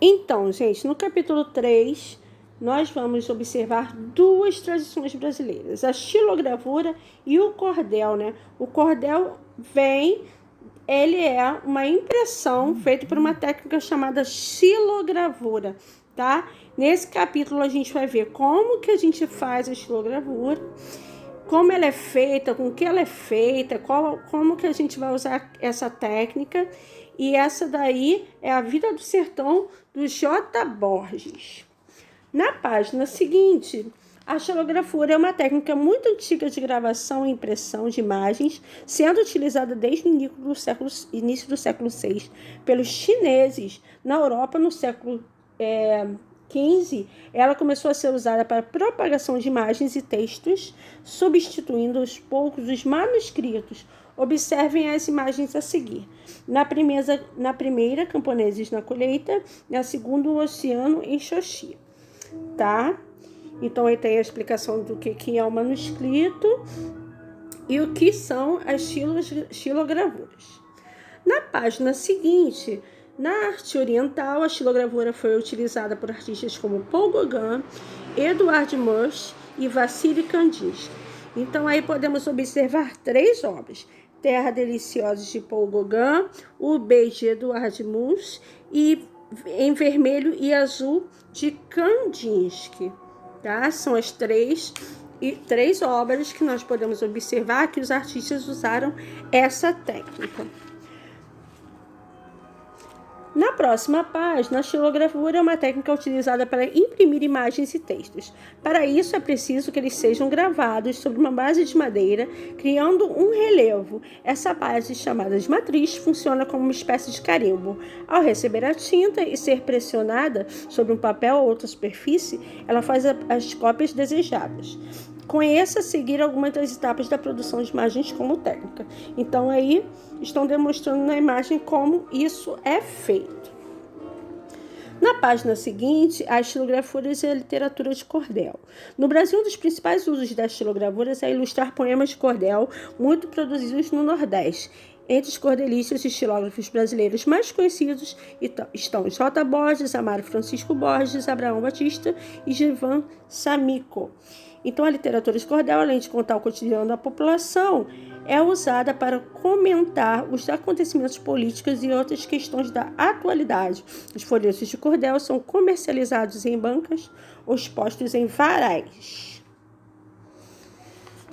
Então, gente, no capítulo 3, nós vamos observar duas tradições brasileiras, a xilogravura e o cordel, né? O cordel ele é uma impressão feita por uma técnica chamada xilogravura, tá? Nesse capítulo a gente vai ver como que a gente faz a xilogravura, como ela é feita, com que ela é feita, como que a gente vai usar essa técnica. E essa daí é a Vida do Sertão, do J. Borges. Na página seguinte, a xilogravura é uma técnica muito antiga de gravação e impressão de imagens, sendo utilizada desde o início do século VI pelos chineses. Na Europa, no século XV, ela começou a ser usada para propagação de imagens e textos, substituindo aos poucos os manuscritos. Observem as imagens a seguir. Na primeira, camponeses na colheita. Na segunda, o oceano em Xoxi. Tá? Então, aí tem a explicação do que é o manuscrito e o que são as xilogravuras. Na página seguinte, na arte oriental, a xilogravura foi utilizada por artistas como Paul Gauguin, Edvard Munch e Vassily Kandinsky. Então, aí podemos observar 3 obras: Terra Deliciosa, de Paul Gauguin, O Beijo, de Edvard Munch, e Em Vermelho e Azul, de Kandinsky. Tá? São as três obras que nós podemos observar que os artistas usaram essa técnica. Na próxima página, a xilogravura é uma técnica utilizada para imprimir imagens e textos. Para isso, é preciso que eles sejam gravados sobre uma base de madeira, criando um relevo. Essa base, chamada de matriz, funciona como uma espécie de carimbo. Ao receber a tinta e ser pressionada sobre um papel ou outra superfície, ela faz as cópias desejadas. Conheça a seguir algumas das etapas da produção de imagens como técnica. Então, aí estão demonstrando na imagem como isso é feito. Na página seguinte, as xilogravuras e a literatura de cordel. No Brasil, um dos principais usos das xilogravuras é ilustrar poemas de cordel, muito produzidos no Nordeste. Entre os cordelistas e xilógrafos brasileiros mais conhecidos estão J. Borges, Amaro Francisco Borges, Abraão Batista e Gilvan Samico. Então, a literatura de cordel, além de contar o cotidiano da população, é usada para comentar os acontecimentos políticos e outras questões da atualidade. Os folhetos de cordel são comercializados em bancas ou expostos em varais.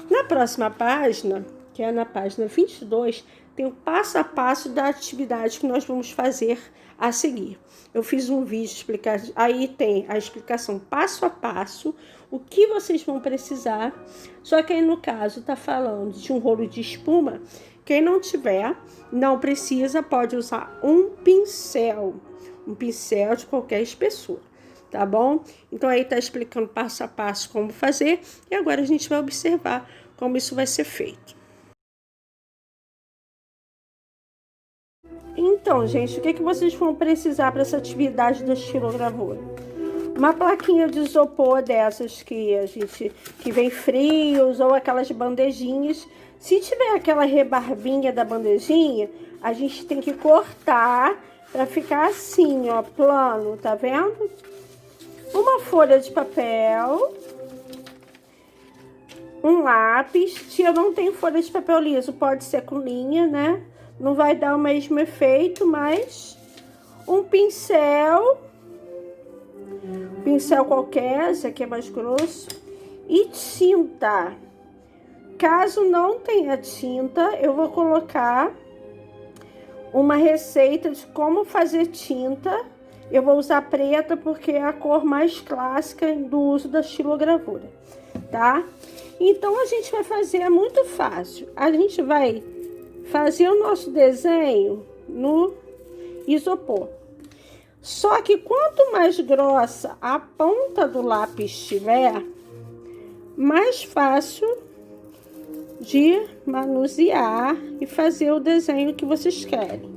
Na próxima página, que é na página 22, tem o passo a passo da atividade que nós vamos fazer a seguir. Eu fiz um vídeo explicando, aí tem a explicação passo a passo, o que vocês vão precisar. Só que aí no caso está falando de um rolo de espuma. Quem não tiver, não precisa, pode usar um pincel de qualquer espessura, tá bom? Então aí está explicando passo a passo como fazer, e agora a gente vai observar como isso vai ser feito. Então, gente, o que vocês vão precisar para essa atividade da xilogravura? Uma plaquinha de isopor dessas que vem frios, ou aquelas bandejinhas. Se tiver aquela rebarbinha da bandejinha, a gente tem que cortar para ficar assim, ó, plano, tá vendo? Uma folha de papel, um lápis. Se eu não tenho folha de papel liso, pode ser com linha, né? Não vai dar o mesmo efeito, mas um pincel qualquer, esse aqui é mais grosso, e tinta. Caso não tenha tinta, eu vou colocar uma receita de como fazer tinta. Eu vou usar preta porque é a cor mais clássica do uso da xilogravura, tá? Então, a gente vai fazer, é muito fácil. A gente vai fazer o nosso desenho no isopor. Só que quanto mais grossa a ponta do lápis estiver, mais fácil de manusear e fazer o desenho que vocês querem.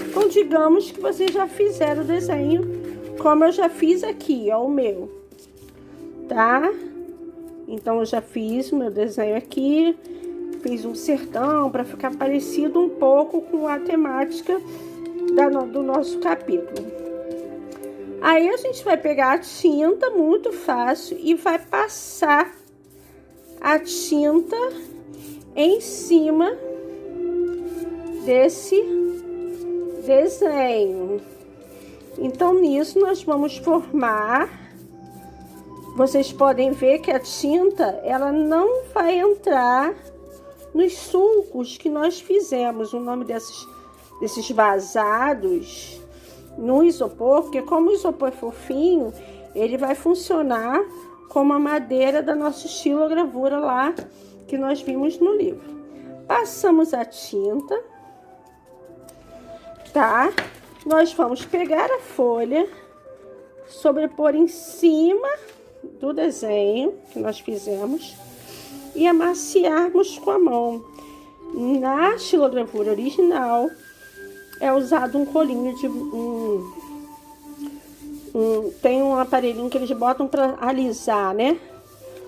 Então, digamos que vocês já fizeram o desenho, como eu já fiz aqui, ó, o meu, tá? Então, eu já fiz o meu desenho aqui, fiz um sertão para ficar parecido um pouco com a temática do nosso capítulo. Aí a gente vai pegar a tinta, muito fácil, e vai passar a tinta em cima desse desenho. Então, nisso nós vamos formar. Vocês podem ver que a tinta, ela não vai entrar nos sulcos que nós fizemos. O nome desses vazados no isopor, porque como o isopor é fofinho, ele vai funcionar como a madeira da nossa estilogravura lá, que nós vimos no livro. Passamos a tinta, tá? Nós vamos pegar a folha, sobrepor em cima do desenho que nós fizemos e amaciarmos com a mão. Na estilogravura original, é usado um colinho de tem um aparelhinho que eles botam para alisar, né?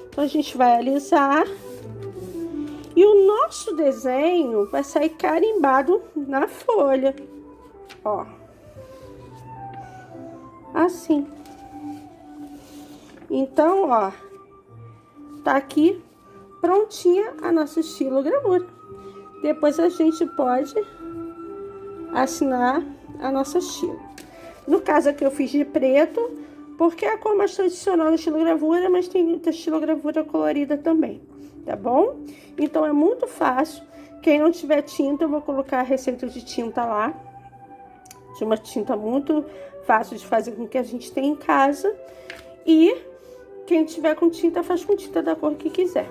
Então a gente vai alisar e o nosso desenho vai sair carimbado na folha, ó, assim. Então, ó, tá aqui prontinha a nossa estilogravura. Depois a gente pode assinar a nossa estilo. No caso aqui eu fiz de preto, porque é a cor mais tradicional da estilogravura, mas tem muita estilogravura colorida também, tá bom? Então é muito fácil. Quem não tiver tinta, eu vou colocar a receita de tinta lá, de uma tinta muito fácil de fazer com que a gente tem em casa. E quem tiver com tinta, faz com tinta da cor que quiser.